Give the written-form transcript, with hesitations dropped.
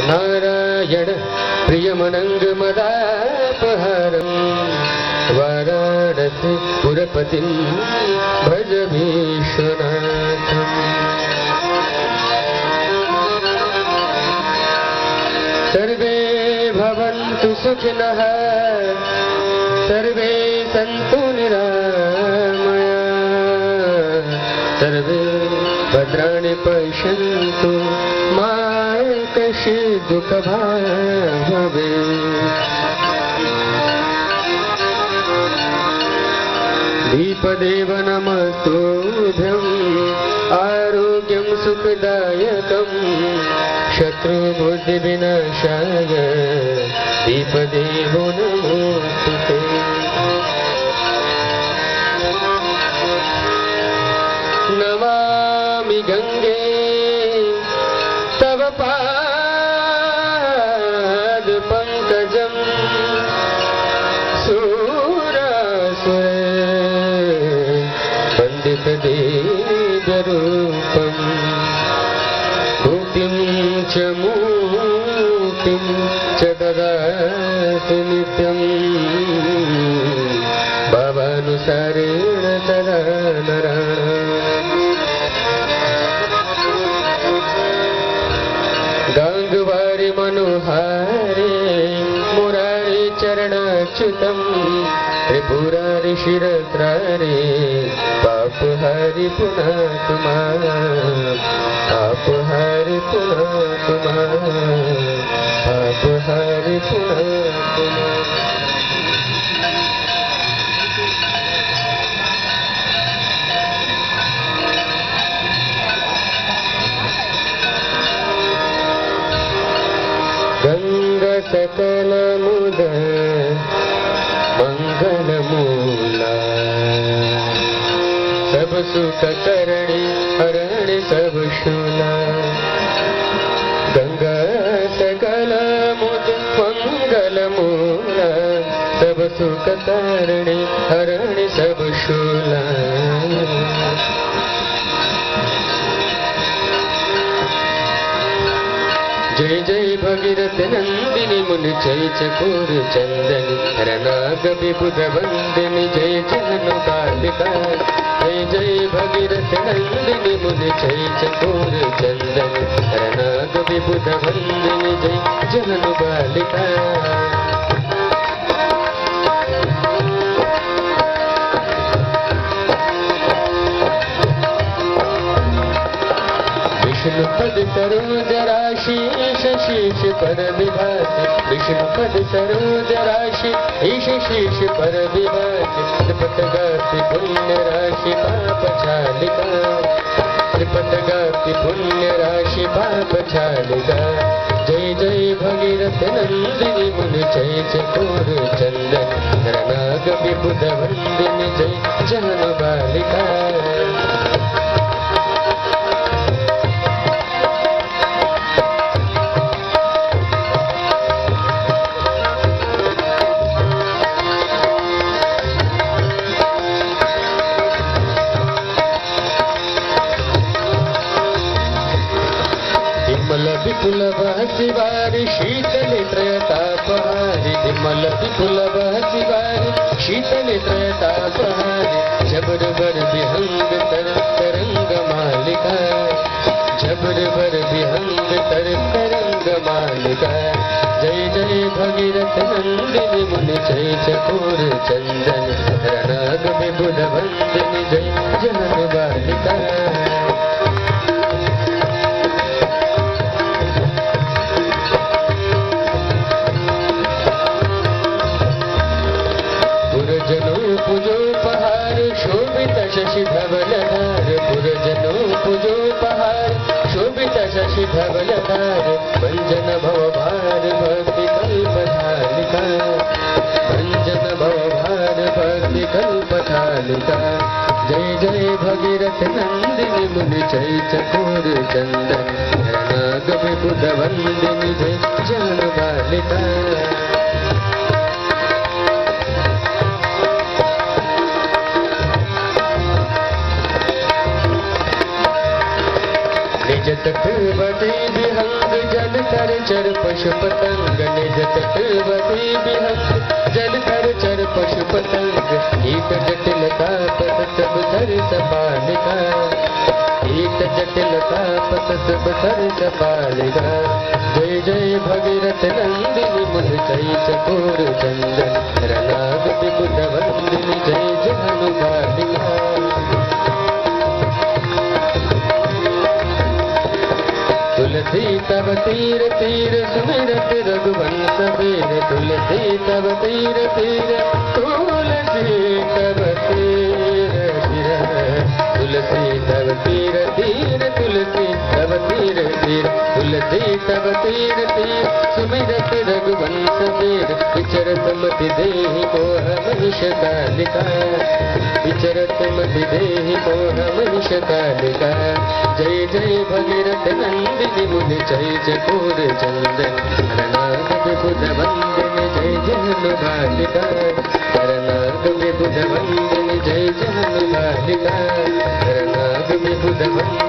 नारायण प्रियमनङ्गमदापहारं वाराणसी पुरपतिं भज विश्वनाथम्। सर्वे भवन्तु सुखिनः सर्वे सन्तु निरामयाः सर्वे भद्राणि पश्यन्तु मा कश्चित् दुःखभाग् भवेत्। दीपदेव नमस्तुभ्यम् आरोग्यं सुखदायकं शत्रुबुद्धिविनाशाय दीपदेवो नमोस्तुते। नमामि गंगे तव पाद पंकजं सुरासुरे वन्दित दिव्यरूपं भुक्तिं च मुक्तिं च ददातु नित्यं भावानुसारेण सदा नराणाम्। गंगवारि मनोहारे मुरारी चरणाच्युतं त्रिपुरारि शिरत्रारे पापहारि पुनातुमा पापहारि पुनातुमा पापहारि पुनातुमा। गंगा सकल मुद मंगल मूला सब सुख करणी हरणी सब शूला। गंगा सकल मुद मंगल मूला सब सुख करणी हरणी सब शूला। जय जय भगीरथ नंदिनी मुनि जय चकोर चंदनी रनाग विबुध वंदनी जय जहनु कालिका। जय जय भगीरथ नंदिनी मुनि जय चकोर चंदनी रनाग विबुध वंदनी जय जहनु बालिका। विष्णुपद सरोज राशि शीश पर विभाति विष्णुपद सरोज राशि शीश पर विभाति त्रिपथ गाति पुण्य राशि पाप चालिका त्रिपथ गाति पुण्य राशि पाप चालिका। जय जय भगीरथ नंदिनी मुनि जय चकोर चंदन रनाग विबुध वंदिनी जय जहनु बालिका। विपुल बहसिवारि शीतल त्रयतापहारि विमल विपुल बहसिवारि शीतल त्रयतापहारि जबर बर विहंग तर तरंग मालिका जबर बर विहंग तर तरंग मालिका। जय जय भगीरथ नंदिनी मुनि जय चकोर चंदन रनाग विबुध वंदनी जय जहनु बालिका। पुजोपहार शोभित शशि धवलधार पुरजनो पुजोपहार शोभित शशि धवलधार भंजन भवभार भक्ति कल्पधालिका भंजन भवभार भक्ति कल्पधालिका। जय जय भगीरथ नंदिनी मुनि जय चकोर चंदन रनाग विबुध वंदिनी जय जहनु बालिका। निज तट बटे विहंग जल तर चर पशु पतंग निज तटवती बिहंग जलधर चर पशु पतंग कीट जटिल तापस सब धर सपालिका कीट जटिल तापस सब धर सपालिका जय जय भगीरथ नंदिनी मुन जय चकोर चंदन रनाग विबुध वंदिनी जय जहनु बालिका तुलसी तब तीर तीर सुमिरत रघुवंश वीर तुलसी तब तीर तीर तुलसी तब तीर तीर तुलसी तब तीर तीर तुलसी तब तीर तीर तुलसी तब तीर तीर सुमिरत रघुवंश वीर विचरत मति देहि मोह महिष कालिका विचरत मति देहि मोह महिष कालिका जय जय भगीरथ नंदिनी मुनि जय चकोर चंदन रनाग विबुध वंदन जय जहनु बालिका रनाग विबुध वंदन जय जहनु बालिका रनाग विबुध वंदन